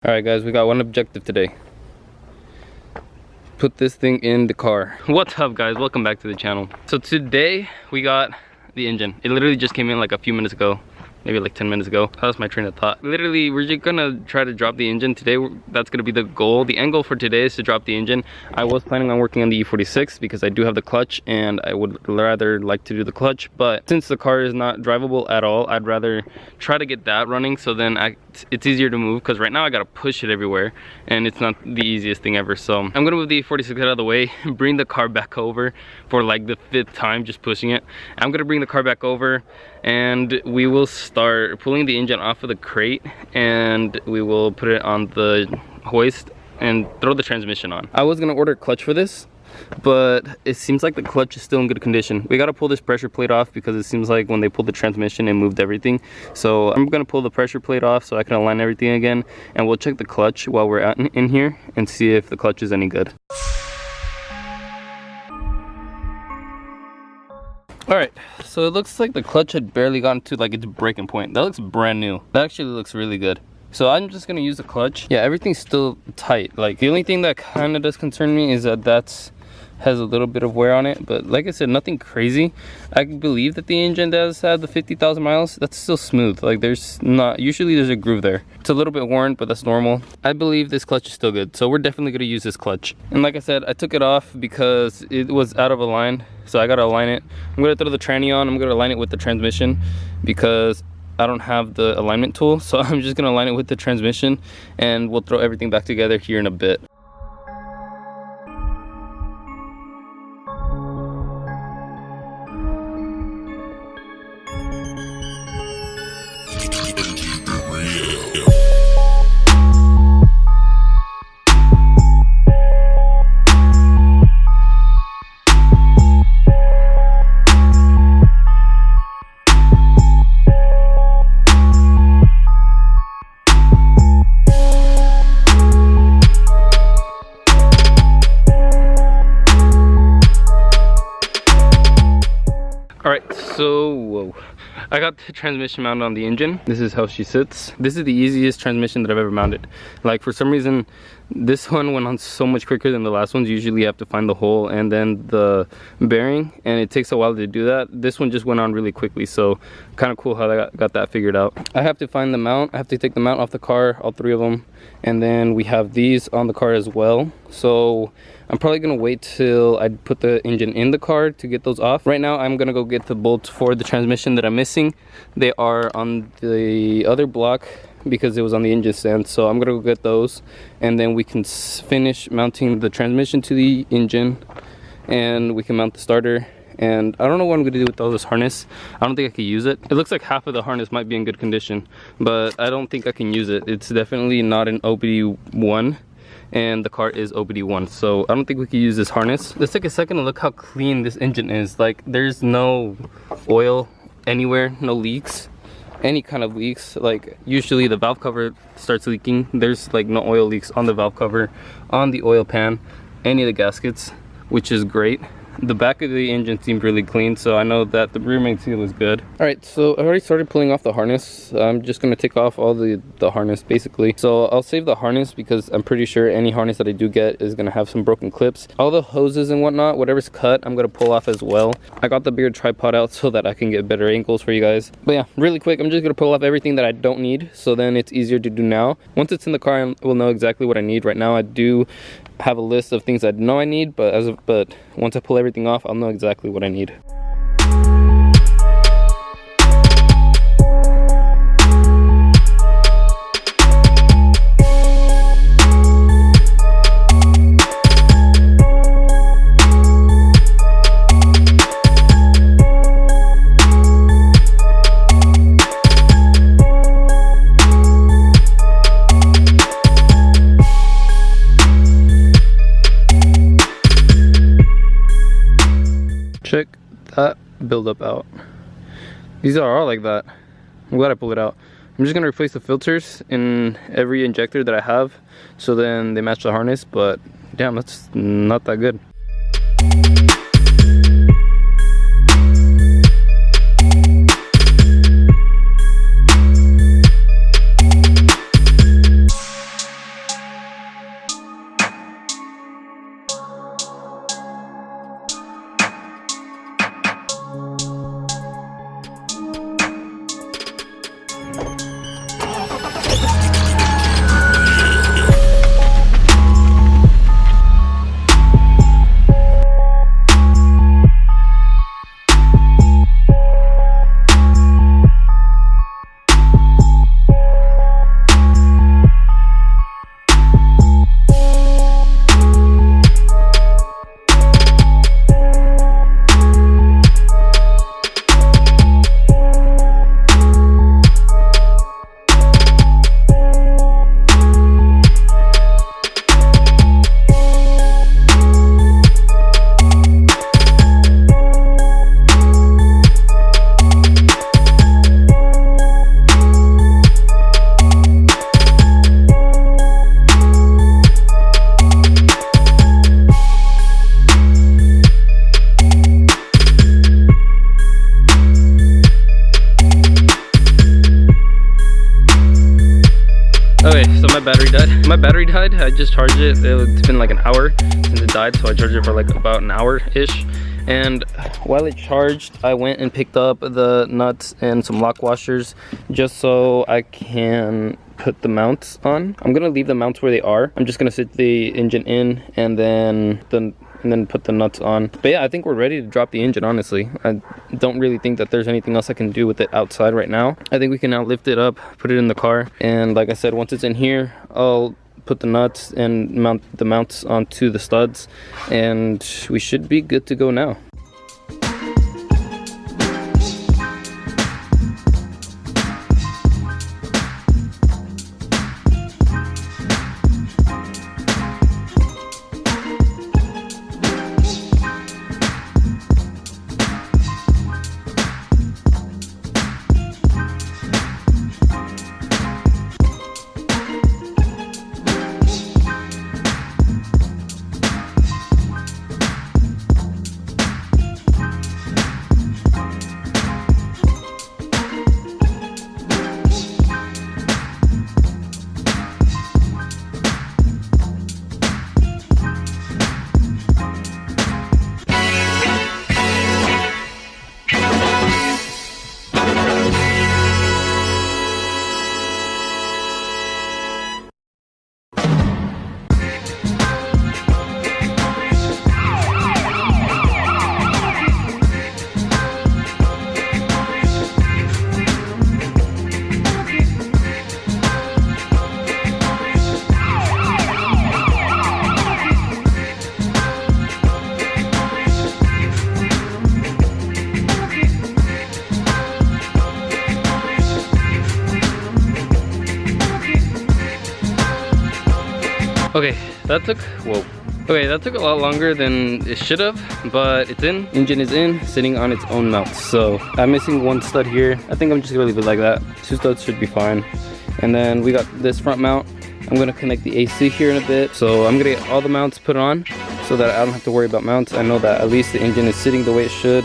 Alright guys, we got one objective today. Put this thing in the car. What's up guys, welcome back to the channel. So today we got the engine. It literally just came in like a few minutes ago. Maybe like 10 minutes ago. That was my train of thought. Literally, we're just gonna try to drop the engine today. That's gonna be the goal. The end goal for today is to drop the engine. I was planning on working on the E46 because I do have the clutch and I would rather like to do the clutch. But since the car is not drivable at all, I'd rather try to get that running so then it's easier to move, because right now I gotta push it everywhere and it's not the easiest thing ever. So I'm gonna move the E46 out of the way, bring the car back over for like the 5th time just pushing it. I'm gonna bring the car back over and we will start pulling the engine off of the crate and we will put it on the hoist and throw the transmission on. I was gonna order a clutch for this, but it seems like the clutch is still in good condition. We gotta pull this pressure plate off because it seems like when they pulled the transmission it moved everything. So I'm gonna pull the pressure plate off so I can align everything again, and we'll check the clutch while we're out in here and see if the clutch is any good. Alright, so it looks like the clutch had barely gotten to like its breaking point. That looks brand new. That actually looks really good. So I'm just gonna use the clutch. Yeah, everything's still tight. Like the only thing that kind of does concern me is that has a little bit of wear on it, but like I said, nothing crazy. I believe that the engine does have the 50,000 miles. That's still smooth. Like usually there's a groove there. It's a little bit worn, but that's normal. I believe this clutch is still good, so we're definitely gonna use this clutch. And like I said, I took it off because it was out of line, so I gotta align it. I'm gonna throw the tranny on. I'm gonna align it with the transmission because I don't have the alignment tool, so I'm just gonna align it with the transmission and we'll throw everything back together here in a bit. Alright, so I got the transmission mounted on the engine. This is how she sits. This is the easiest transmission that I've ever mounted. Like for some reason, this one went on so much quicker than the last ones. Usually you have to find the hole and then the bearing, and it takes a while to do that. This one just went on really quickly, so kind of cool how I got that figured out. I have to find the mount. I have to take the mount off the car, all 3 of them, and then we have these on the car as well. So I'm probably gonna wait till I put the engine in the car to get those off. Right now I'm gonna go get the bolts for the transmission that I'm missing. They are on the other block because it was on the engine stand, so I'm gonna go get those and then we can finish mounting the transmission to the engine and we can mount the starter. And I don't know what I'm gonna do with all this harness. I don't think I can use it. It looks like half of the harness might be in good condition, but I don't think I can use it. It's definitely not an OBD1 and the car is OBD1, so I don't think we can use this harness. Let's take a second and look how clean this engine is. Like there's no oil anywhere, no leaks, any kind of leaks. Like usually the valve cover starts leaking. There's like no oil leaks on the valve cover, on the oil pan, any of the gaskets, which is great. The back of the engine seemed really clean, so I know that the rear main seal is good. All right, so I already started pulling off the harness. I'm just gonna take off all the harness basically. So I'll save the harness because I'm pretty sure any harness that I do get is gonna have some broken clips. All the hoses and whatnot, whatever's cut, I'm gonna pull off as well. I got the bigger tripod out so that I can get better angles for you guys. But yeah, really quick, I'm just gonna pull off everything that I don't need, so then it's easier to do now. Once it's in the car, I will know exactly what I need. Right now I do have a list of things I know I need, but once I pull everything off, I'll know exactly what I need. Check that buildup out. These are all like that. I'm glad I pulled it out. I'm just gonna replace the filters in every injector that I have so then they match the harness, but damn, that's not that good. so my battery died. I just charged it. It's been like an hour since it died, so I charged it for like about an hour ish. And while it charged, I went and picked up the nuts and some lock washers just so I can put the mounts on. I'm gonna leave the mounts where they are. I'm just gonna sit the engine in and then put the nuts on. But yeah, I think we're ready to drop the engine, honestly. I don't really think that there's anything else I can do with it outside right now. I think we can now lift it up, put it in the car, and like I said, once it's in here, I'll put the nuts and mount the mounts onto the studs, and we should be good to go now. Okay, that took a lot longer than it should have, but it's in. Engine is in, sitting on its own mount. So I'm missing one stud here. I think I'm just gonna leave it like that. 2 studs should be fine. And then we got this front mount. I'm gonna connect the AC here in a bit. So I'm gonna get all the mounts put on so that I don't have to worry about mounts. I know that at least the engine is sitting the way it should.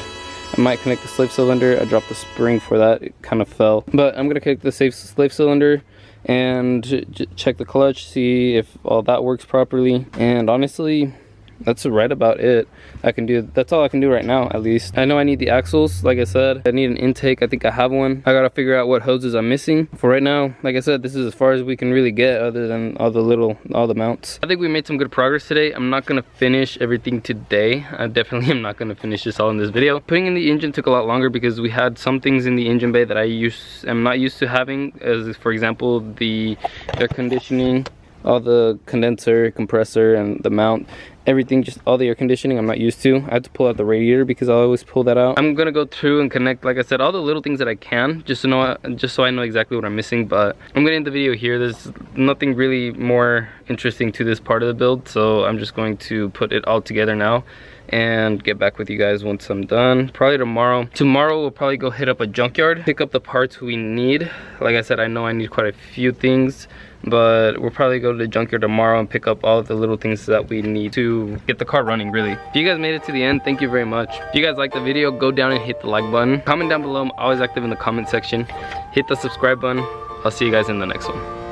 I might connect the slave cylinder. I dropped the spring for that, it kind of fell. But I'm gonna connect the slave cylinder and check the clutch, see if all that works properly. And honestly, that's right about it. That's all I can do right now, at least. I know I need the axles. Like I said, I need an intake. I think I have one. I gotta figure out what hoses I'm missing. For right now, like I said, this is as far as we can really get, other than all the mounts. I think we made some good progress today. I'm not gonna finish everything today. I definitely am not gonna finish this all in this video. Putting in the engine took a lot longer because we had some things in the engine bay that I'm not used to having, as for example the air conditioning, all the condenser, compressor, and the mount. Everything, just all the air conditioning I'm not used to. I had to pull out the radiator because I always pull that out. I'm gonna go through and connect, like I said, all the little things that I can, just so I know exactly what I'm missing. But I'm gonna end the video here. There's nothing really more interesting to this part of the build, so I'm just going to put it all together now and get back with you guys once I'm done. Probably tomorrow. Tomorrow we'll probably go hit up a junkyard, pick up the parts we need. Like I said, I know I need quite a few things, but we'll probably go to the junkyard tomorrow and pick up all of the little things that we need to get the car running, really. If you guys made it to the end, thank you very much. If you guys liked the video, go down and hit the like button. Comment down below. I'm always active in the comment section. Hit the subscribe button. I'll see you guys in the next one.